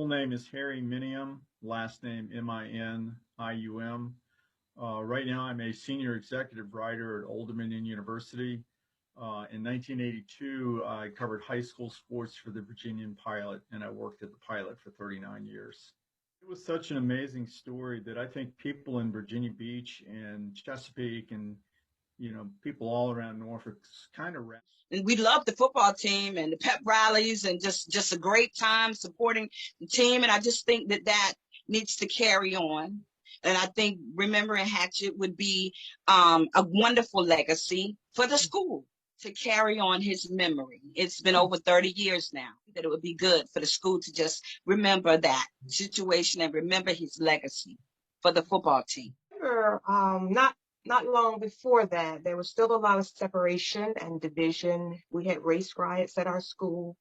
Full name is Harry Minium, last name Minium. Right now, I'm a senior executive writer at Old Dominion University. In 1982, I covered high school sports for the Virginian Pilot, and I worked at the Pilot for 39 years. It was such an amazing story that I think people in Virginia Beach and Chesapeake and people all around Norfolk kind of rest. And we love the football team and the pep rallies and just a great time supporting the team. And I just think that needs to carry on. And I think remembering Hatchet would be a wonderful legacy for the school to carry on his memory. It's been over 30 years now, that it would be good for the school to just remember that situation and remember his legacy for the football team. Not long before that, there was still a lot of separation and division. We had race riots at our school.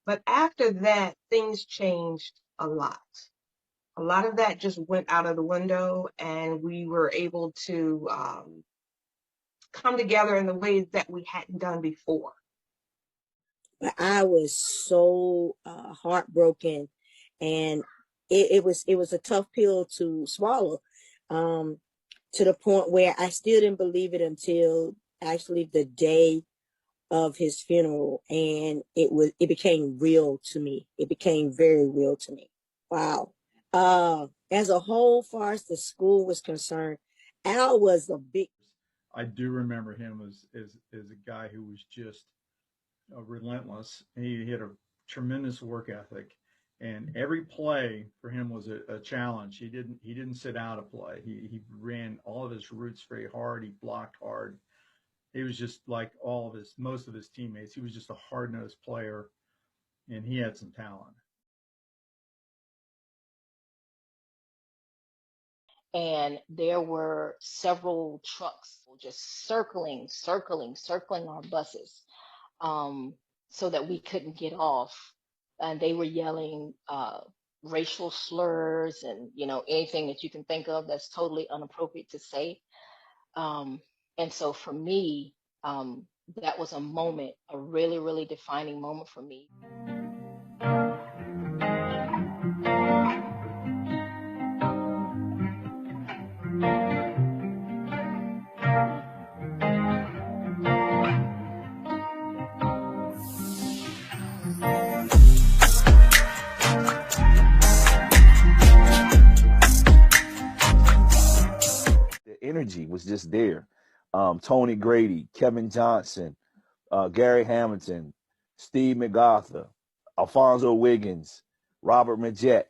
But after that, things changed a lot. A lot of that just went out of the window, and we were able to come together in the ways that we hadn't done before. But I was so heartbroken, and it was a tough pill to swallow. To the point where I still didn't believe it until actually the day of his funeral, and it became real to me. It became very real to me. Wow. As a whole, far as the school was concerned, Al was a big. I do remember him as a guy who was just relentless. He had a tremendous work ethic. And every play for him was a challenge. He didn't sit out a play. He ran all of his routes very hard. He blocked hard. He was just like most of his teammates. He was just a hard-nosed player, and he had some talent. And there were several trucks just circling our buses, so that we couldn't get off. And they were yelling racial slurs and, anything that you can think of that's totally inappropriate to say. And so for me, that was a moment, a really, really defining moment for me. Energy was just there. Tony Grady, Kevin Johnson, Gary Hamilton, Steve McArthur, Alfonso Wiggins, Robert Majette,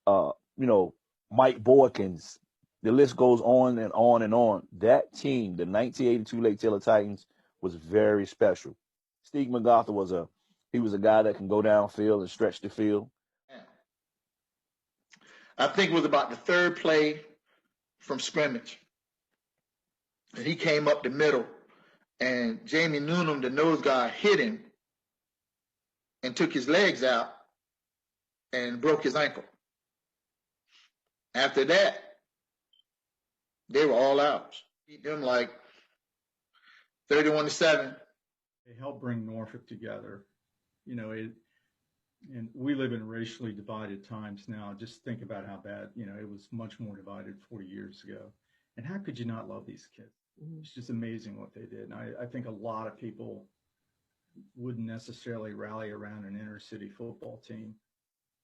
Mike Boykins. The list goes on and on and on. That team, the 1982 Lake Taylor Titans, was very special. Steve McArthur was a guy that can go downfield and stretch the field. I think it was about the third play from scrimmage. And he came up the middle, and Jamie Noonan, the nose guard, hit him and took his legs out and broke his ankle. After that, they were all out. Beat them like 31-7. They helped bring Norfolk together. And we live in racially divided times now. Just think about how bad, it was much more divided 40 years ago. And how could you not love these kids? It's just amazing what they did. And I think a lot of people wouldn't necessarily rally around an inner city football team.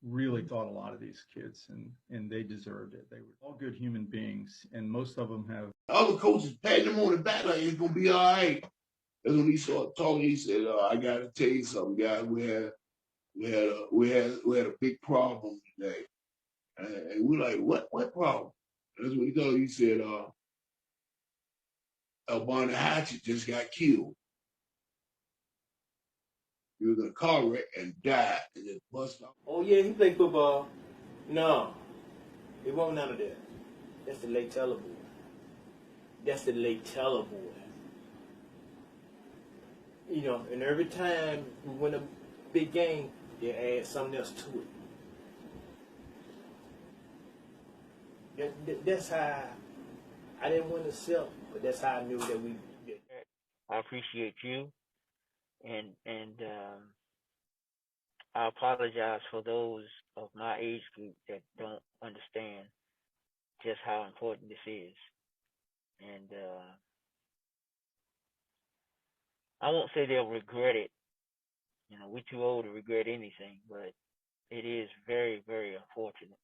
Really thought a lot of these kids, and they deserved it. They were all good human beings, and most of them have. Other coaches patting him on the back like it's gonna be all right. That's when he started talking. He said, "I gotta tell you something, guys. We had a big problem today." And we're like, "What problem?" And that's what he told. He said, Albana Hatchet just got killed. He was in a car wreck and died and just busted off. Oh yeah, he played football. No, it wasn't none of that. That's the Lake Taylor boy. That's the Lake Taylor boy. And every time we win a big game, they add something else to it. That's how I didn't win the silk, but that's how I knew that we did. I appreciate you, and I apologize for those of my age group that don't understand just how important this is. And I won't say they'll regret it. We're too old to regret anything, but it is very, very unfortunate.